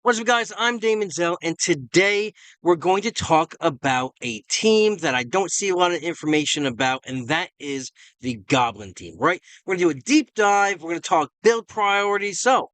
What's up, guys? I'm Daemonxel, and today we're going to talk about a team that I don't see a lot of information about, and that is the Goblin team, right? We're going to do a deep dive. We're going to talk build priorities, so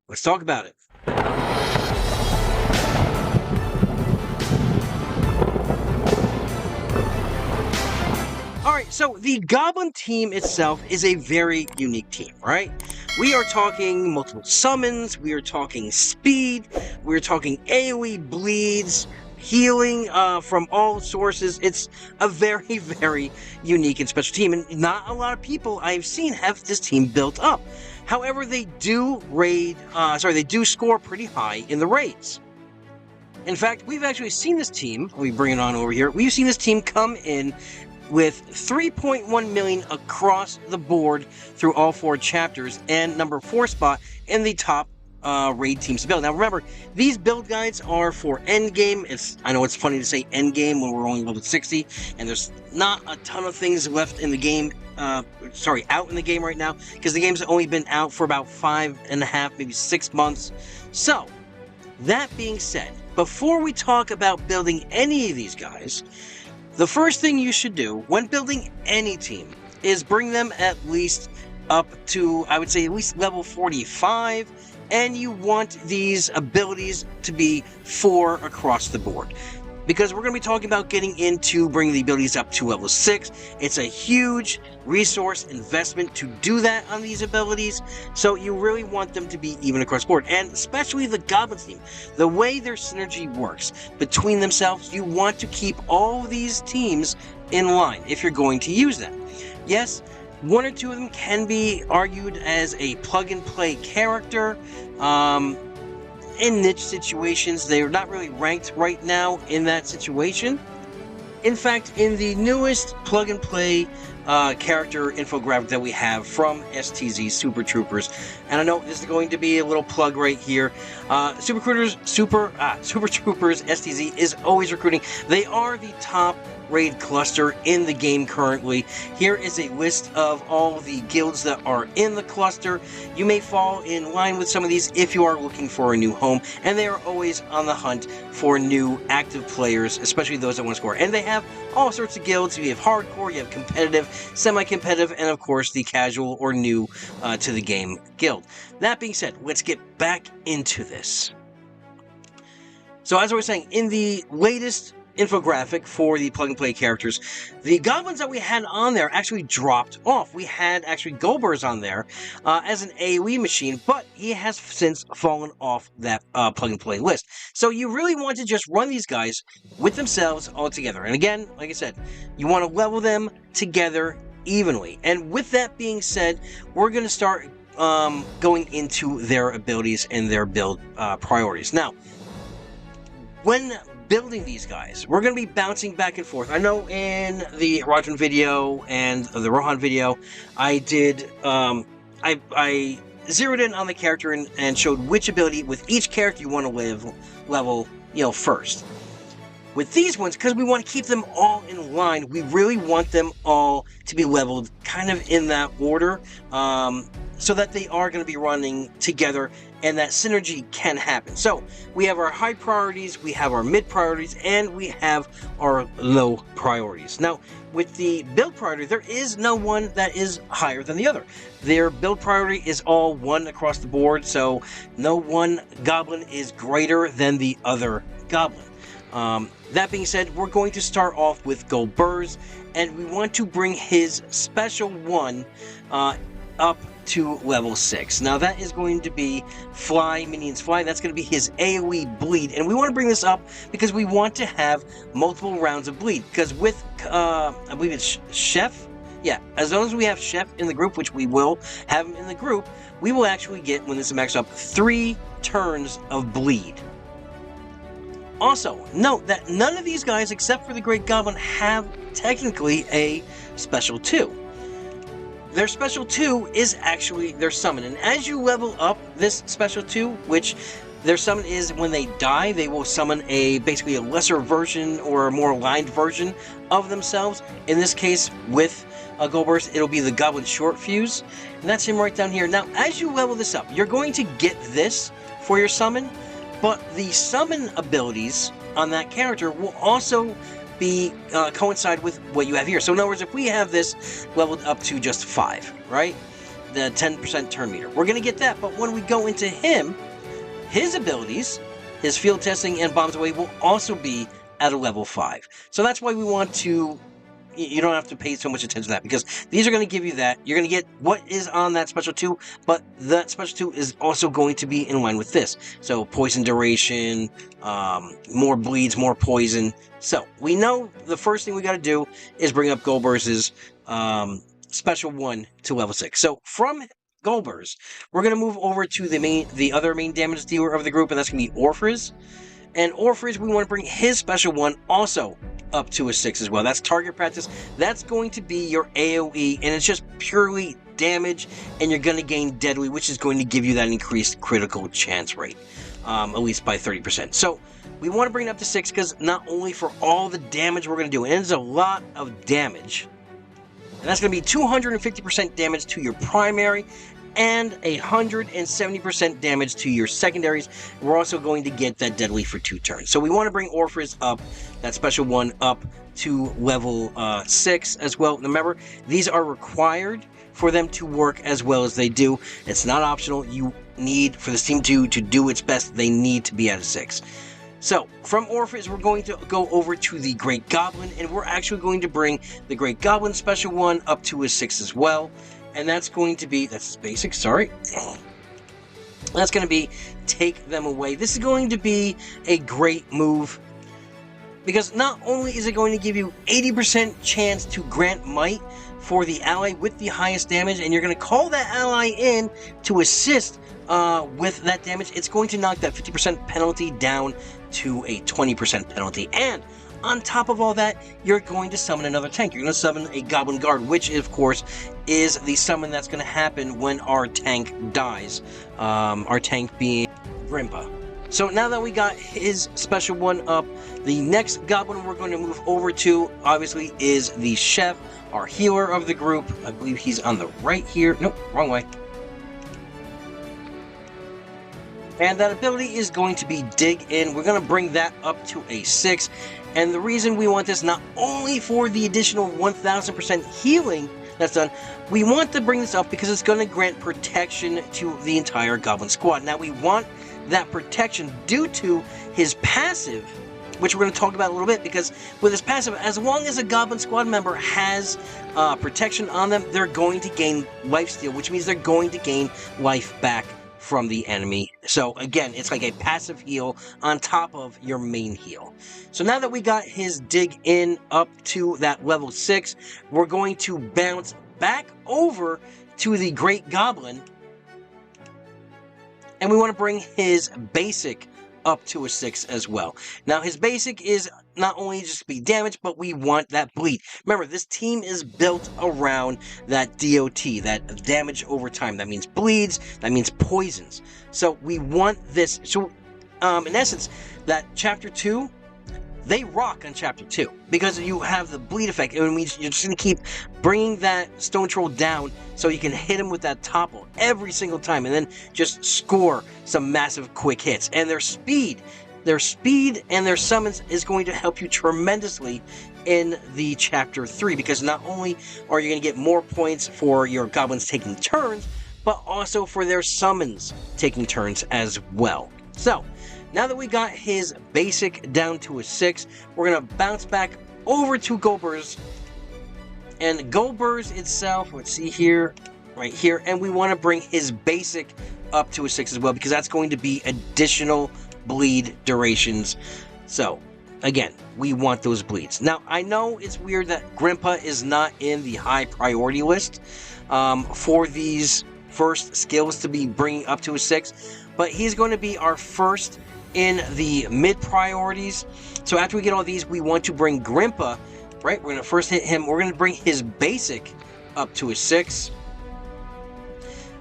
let's talk about it. Alright, so the Goblin team itself is a very unique team, right? We are talking multiple summons, we are talking speed, we are talking AoE bleeds, healing from all sources. It's a very, very unique and special team, and not a lot of people I've seen have this team built up. However, they do score pretty high in the raids. In fact, we've actually seen this team, let me bring it on over here, we've seen this team come in with 3.1 million across the board through all 4 chapters, and number 4 spot in the top raid teams to build. Now remember, these build guides are for endgame. I know it's funny to say endgame when we're only level 60, and there's not a ton of things left in the game, out in the game right now, because the game's only been out for about 5.5, maybe 6 months. So, that being said, before we talk about building any of these guys, the first thing you should do when building any team is bring them at least up to, I would say, at least level 45, and you want these abilities to be 4 across the board. Because we're going to be talking about getting into bringing the abilities up to level 6. It's a huge resource investment to do that on these abilities, so you really want them to be even across the board. And especially the Goblin team, the way their synergy works between themselves, you want to keep all of these teams in line if you're going to use them. Yes, 1 or 2 of them can be argued as a plug-and-play character. In niche situations, they are not really ranked right now in that situation. In fact, in the newest plug-and-play character infographic that we have from STZ Super Troopers, and I know this is going to be a little plug right here, Super Troopers STZ is always recruiting. They are the top raid cluster in the game currently. Here is a list of all the guilds that are in the cluster. You may fall in line with some of these if you are looking for a new home, and they are always on the hunt for new active players, especially those that want to score. And they have all sorts of guilds. You have hardcore, you have competitive, semi-competitive, and of course the casual or new to the game guild. That being said, let's get back into this. So as I was saying, in the latest infographic for the plug-and-play characters, the goblins that we had on there actually dropped off. We had actually Goblins on there as an AoE machine, but he has since fallen off that plug-and-play list. So you really want to just run these guys with themselves all together. And again, like I said, you want to level them together evenly. And with that being said, we're going to start going into their abilities and their build priorities. Now, when building these guys, we're going to be bouncing back and forth. I know in the Horizon video and the Rohan video, I did, I zeroed in on the character and showed which ability with each character you want to level, first. With these ones, because we want to keep them all in line, we really want them all to be leveled kind of in that order, so that they are going to be running together and that synergy can happen. So we have our high priorities, we have our mid priorities, and we have our low priorities. Now, with the build priority, there is no one that is higher than the other. Their build priority is all 1 across the board, so no one goblin is greater than the other goblin. That being said, we're going to start off with Goblins, and we want to bring his special 1 up to level 6. Now that is going to be Fly, Minions Fly. That's going to be his AoE bleed, and we want to bring this up because we want to have multiple rounds of bleed, because with, I believe it's Chef? Yeah, as long as we have Chef in the group, which we will have him in the group, we will actually get, when this is maxed up, 3 turns of bleed. Also, note that none of these guys, except for the Great Goblin, have technically a Special 2. Their Special 2 is actually their summon, and as you level up this Special 2, which their summon is when they die, they will summon basically a lesser version or a more aligned version of themselves. In this case, with Goblins, it'll be the Goblin Short Fuse, and that's him right down here. Now, as you level this up, you're going to get this for your summon, but the summon abilities on that character will also be coincide with what you have here. So in other words, if we have this leveled up to just 5, right? The 10% turn meter, we're going to get that. But when we go into him, his abilities, his field testing and bombs away will also be at a level 5. So that's why we want to, you don't have to pay so much attention to that, because these are going to give you that. You're going to get what is on that special 2, but that special 2 is also going to be in line with this. So poison duration, more bleeds, more poison. So we know the first thing we got to do is bring up Goldberg's special 1 to level 6. So from Goldberg's, we're going to move over to the other main damage dealer of the group, and that's going to be Orphres. And Orphres, we want to bring his special 1 also up to a 6 as well. That's target practice. That's going to be your AoE, and it's just purely damage, and you're going to gain deadly, which is going to give you that increased critical chance rate, at least by 30%. So we want to bring it up to 6 because not only for all the damage we're going to do, and it's a lot of damage, and that's going to be 250% damage to your primary and 170% damage to your secondaries. We're also going to get that deadly for 2 turns. So we want to bring Orphres up, that special 1 up to level 6 as well. Remember, these are required for them to work as well as they do. It's not optional. You need, for this team to do its best, they need to be at a 6. So, from Orphres, we're going to go over to the Great Goblin, and we're actually going to bring the Great Goblin special 1 up to a 6 as well. And that's going to be, that's basic, sorry. That's going to be Take Them Away. This is going to be a great move, because not only is it going to give you 80% chance to grant might for the ally with the highest damage, and you're going to call that ally in to assist with that damage, it's going to knock that 50% penalty down to a 20% penalty. And on top of all that, you're going to summon another tank. You're going to summon a Goblin Guard, which, of course, is the summon that's going to happen when our tank dies. Our tank being Grimpa. So now that we got his special 1 up, the next Goblin we're going to move over to, obviously, is the Chef, our healer of the group. I believe he's on the right here. Nope, wrong way. And that ability is going to be Dig In. We're going to bring that up to a 6. And the reason we want this, not only for the additional 1000% healing that's done, we want to bring this up because it's going to grant protection to the entire Goblin squad. Now, we want that protection due to his passive, which we're going to talk about a little bit, because with his passive, as long as a Goblin squad member has protection on them, they're going to gain lifesteal, which means they're going to gain life back from the enemy. So again, it's like a passive heal on top of your main heal. So now that we got his Dig In up to that level 6, we're going to bounce back over to the Great Goblin, and we want to bring his basic up to a 6 as well. Now, his basic is not only just be damage, but we want that bleed. Remember, this team is built around that DOT, that damage over time. That means bleeds, that means poisons. So we want this. So, in essence, that Chapter 2, they rock on Chapter 2, because you have the bleed effect. It means you're just going to keep bringing that Stone Troll down so you can hit him with that topple every single time, and then just score some massive quick hits. And their speed and their summons is going to help you tremendously in the Chapter 3, because not only are you going to get more points for your goblins taking turns, but also for their summons taking turns as well. So, now that we got his basic down to a 6, we're going to bounce back over to Goldberg's. And Goldberg's itself, let's see here, right here, and we want to bring his basic up to a 6 as well, because that's going to be additional bleed durations. So, again, we want those bleeds. Now, I know it's weird that Grimpa is not in the high priority list for these first skills to be bringing up to a 6, but he's going to be our first in the mid priorities. So after we get all these, we want to bring Grimpa, right? We're going to first hit him. We're going to bring his basic up to a 6.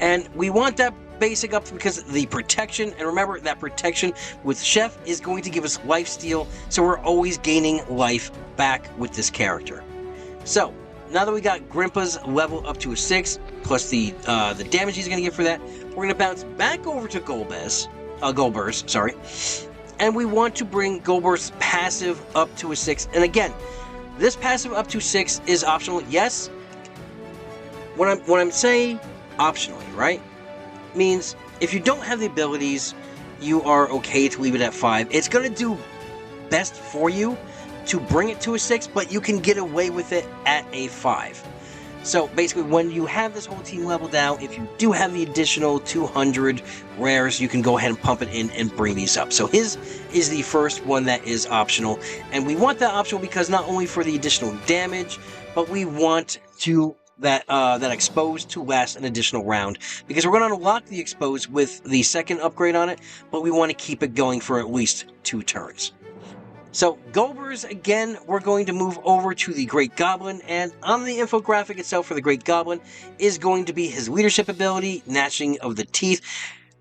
And we want that basic up because the protection, and remember that protection with Chef is going to give us lifesteal, so we're always gaining life back with this character. So now that we got Grimpa's level up to a 6, plus the damage he's going to get for that, we're going to bounce back over to Golbez. Goldburst, sorry. And we want to bring Goldburst's passive up to a 6. And again, this passive up to 6 is optional. Yes, when I'm saying optionally, right, means if you don't have the abilities, you are okay to leave it at 5. It's going to do best for you to bring it to a 6, but you can get away with it at a 5. So basically, when you have this whole team leveled out, if you do have the additional 200 rares, you can go ahead and pump it in and bring these up. So his is the first one that is optional, and we want that optional because not only for the additional damage, but we want to that expose to last an additional round, because we're going to unlock the expose with the second upgrade on it, but we want to keep it going for at least 2 turns. So, Goblins, again, we're going to move over to the Great Goblin, and on the infographic itself for the Great Goblin is going to be his leadership ability, Gnashing of the Teeth.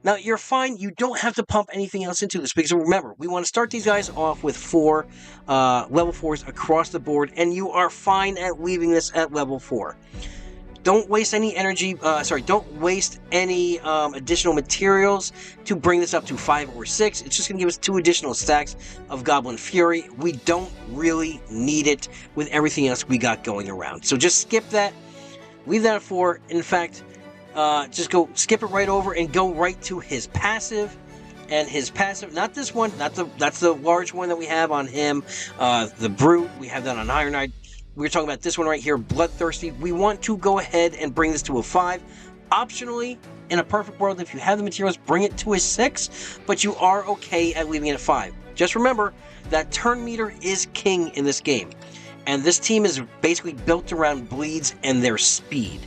Now, you're fine, you don't have to pump anything else into this, because remember, we want to start these guys off with 4 level 4s across the board, and you are fine at leaving this at level 4. Don't waste any energy, don't waste any additional materials to bring this up to 5 or 6. It's just going to give us 2 additional stacks of Goblin Fury. We don't really need it with everything else we got going around. So just skip that, leave that at 4. In fact, just go skip it right over and go right to his passive. And his passive, not this one, that's the large one that we have on him, the Brute. We have that on Iron Knight. We're talking about this one right here, Bloodthirsty. We want to go ahead and bring this to a 5. Optionally, in a perfect world, if you have the materials, bring it to a 6, but you are okay at leaving it at 5. Just remember that turn meter is king in this game, and this team is basically built around bleeds and their speed.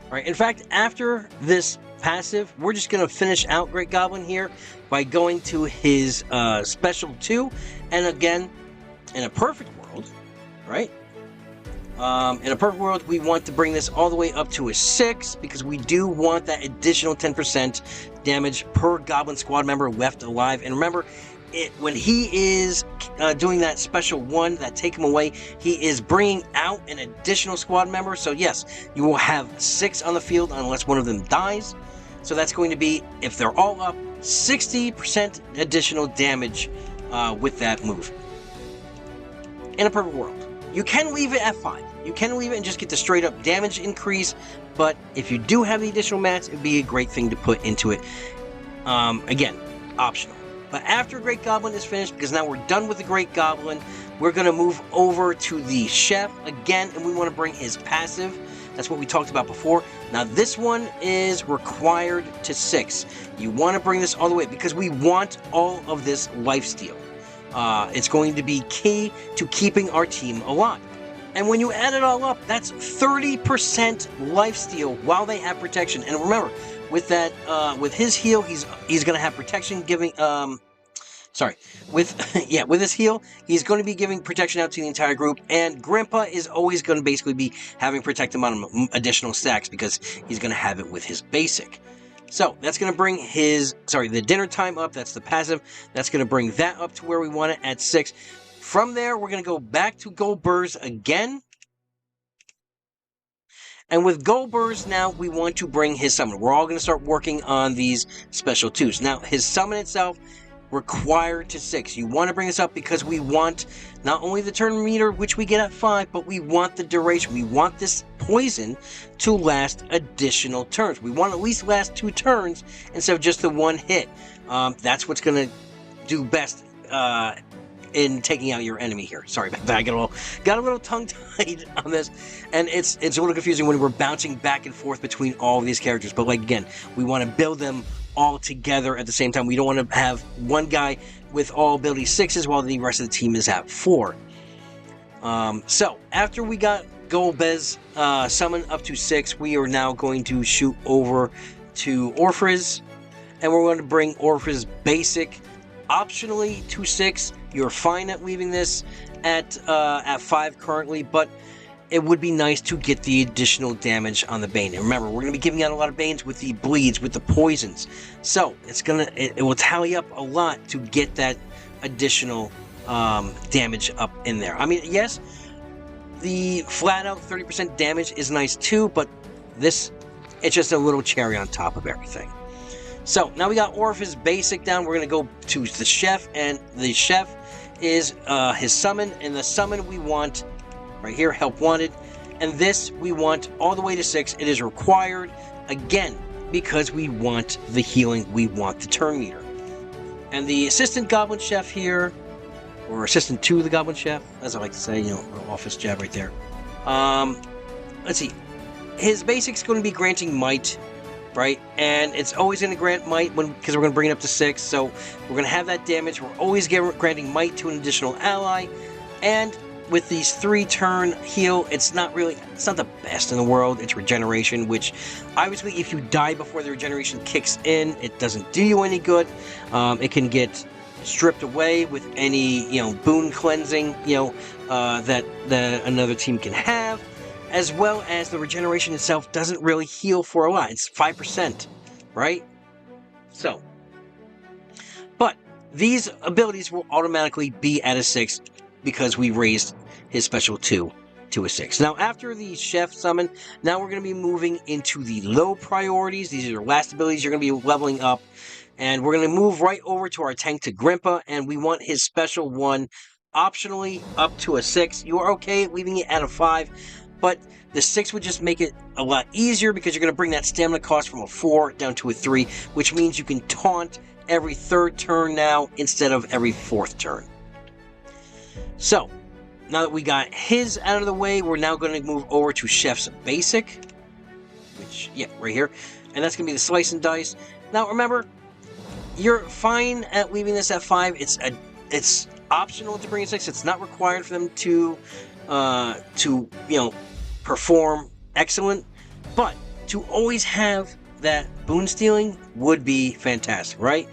Alright, in fact, after this passive, we're just going to finish out Great Goblin here by going to his special 2, and again, in a perfect world, right? In a perfect world, we want to bring this all the way up to a 6, because we do want that additional 10% damage per Goblin squad member left alive. And remember, when he is doing that special 1, that take him away, he is bringing out an additional squad member. So yes, you will have 6 on the field unless one of them dies. So that's going to be, if they're all up, 60% additional damage with that move. In a perfect world, you can leave it at 5. You can leave it and just get the straight up damage increase, but if you do have the additional mats, it'd be a great thing to put into it. Again, optional. But after Great Goblin is finished, because now we're done with the Great Goblin, we're going to move over to the Chef again, and we want to bring his passive. That's what we talked about before. Now this one is required to 6. You want to bring this all the way, because we want all of this lifesteal. It's going to be key to keeping our team alive. And when you add it all up, that's 30% lifesteal while they have protection. And remember, with that, with his heal, he's going to have protection giving. With his heal, he's going to be giving protection out to the entire group. And Grandpa is always going to basically be having protect him on additional stacks, because he's going to have it with his basic. So, that's going to bring the dinner time up. That's the passive. That's going to bring that up to where we want it at 6. From there, we're going to go back to Goldburst again. And with Goldburst now, we want to bring his summon. We're all going to start working on these special 2s. Now, his summon itself, required to 6. You want to bring this up because we want not only the turn meter, which we get at 5, but we want the duration. We want this poison to last additional turns. We want at least last 2 turns instead of just the 1 hit. That's what's going to do best in taking out your enemy here. Sorry about that. I got a little tongue-tied on this, and it's a little confusing when we're bouncing back and forth between all of these characters. But like again, we want to build them all together at the same time. We don't want to have one guy with all ability 6s while the rest of the team is at 4. So after we got Golbez summon up to 6, we are now going to shoot over to Orphris, and we're going to bring Orphris basic optionally to 6. You're fine at leaving this at 5 currently, but it would be nice to get the additional damage on the Bane. And remember, we're going to be giving out a lot of Banes with the bleeds, with the poisons. So it will tally up a lot to get that additional damage up in there. I mean, yes, the flat out 30% damage is nice too, but it's just a little cherry on top of everything. So now we got Orpheus basic down. We're going to go to the chef, and the chef is his summon, and the summon we want right here, help wanted, and this we want all the way to 6. It is required, again, because we want the healing, we want the turn meter. And the assistant goblin chef here, or assistant to the goblin chef, as I like to say, you know, office jab right there. Let's see, his basic's going to be granting might, right? And it's always going to grant might because we're going to bring it up to 6, so we're going to have that damage. We're always granting might to an additional ally, and with these 3-turn heal, it's not the best in the world. It's regeneration, which obviously if you die before the regeneration kicks in, it doesn't do you any good. It can get stripped away with any, you know, boon cleansing, you know, that another team can have, as well as the regeneration itself doesn't really heal for a lot. It's 5%, right? So, but these abilities will automatically be at a 6 because we raised his special 2 to a 6. Now, after the chef summon, now we're going to be moving into the low priorities. These are your last abilities you're going to be leveling up. And we're going to move right over to our tank to Grimpa, and we want his special 1 optionally up to a 6. You are okay leaving it at a 5, but the 6 would just make it a lot easier because you're going to bring that stamina cost from a 4 down to a 3, which means you can taunt every 3rd turn now instead of every 4th turn. So, now that we got his out of the way, we're now going to move over to Chef's Basic, which, yeah, right here, and that's going to be the Slice and Dice. Now, remember, you're fine at leaving this at 5. It's optional to bring it 6. It's not required for them to you know, perform excellent, but to always have that boon stealing would be fantastic, right?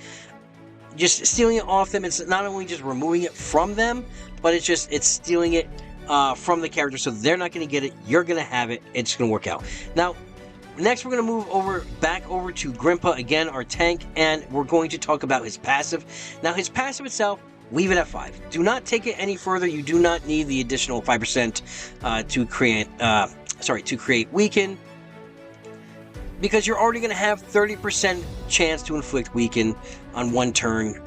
Just stealing it off them, it's not only just removing it from them, but it's stealing it from the character, so they're not going to get it, you're going to have it, it's going to work out. Now, next we're going to move back over to Grimpa, again, our tank, and we're going to talk about his passive. Now, his passive itself, leave it at 5. Do not take it any further. You do not need the additional 5% to create weaken, because you're already going to have 30% chance to inflict weaken on 1 turn.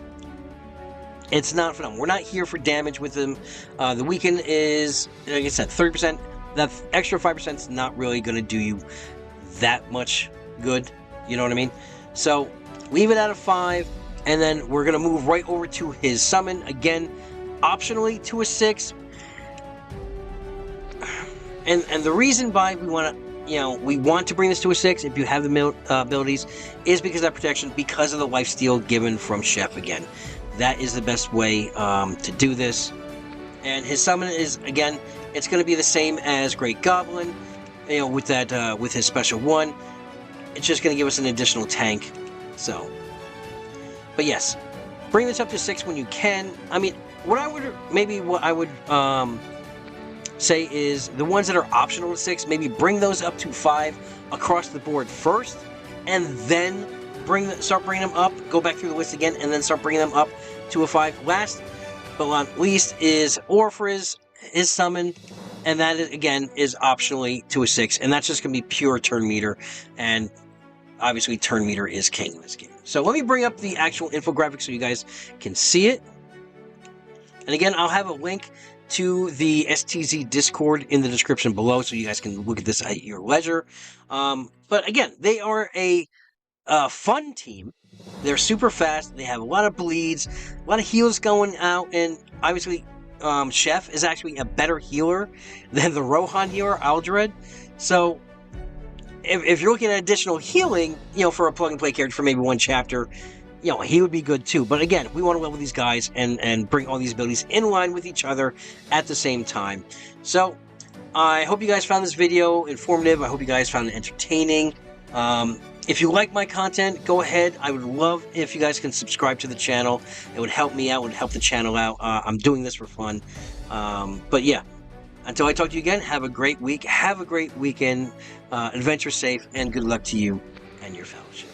It's not for them. We're not here for damage with them. The weaken is, like I said, 30%. That extra 5% is not really going to do you that much good. You know what I mean? So, leave it at a 5. And then we're going to move right over to his summon. Again, optionally to a 6. And the reason why we want to bring this to a 6, if you have the abilities, is because of that protection, because of the lifesteal given from Chef again. That is the best way to do this. And his summon is, again, it's going to be the same as Great Goblin, you know, with that with his special 1. It's just going to give us an additional tank. So, but yes, bring this up to 6 when you can. I mean, what I would say is the ones that are optional to 6, maybe bring those up to 5 across the board first, and then start bringing them up, go back through the list again, and then start bringing them up to a 5. Last but not least is Orpheus, his summon, and that, again, is optionally to a 6, and that's just going to be pure turn meter, and obviously turn meter is king in this game. So let me bring up the actual infographic so you guys can see it. And again, I'll have a link to the STZ Discord in the description below so you guys can look at this at your leisure. But again, they are a fun team. They're super fast. They have a lot of bleeds, a lot of heals going out, and obviously Chef is actually a better healer than the Rohan healer, Aldred. So if you're looking at additional healing, you know, for a plug-and-play character for maybe 1 chapter, you know, he would be good too. But again, we want to level these guys and bring all these abilities in line with each other at the same time. So, I hope you guys found this video informative. I hope you guys found it entertaining. If you like my content, go ahead. I would love if you guys can subscribe to the channel. It would help me out, it would help the channel out. I'm doing this for fun. But yeah, until I talk to you again, have a great week. Have a great weekend. Adventure safe, and good luck to you and your fellowship.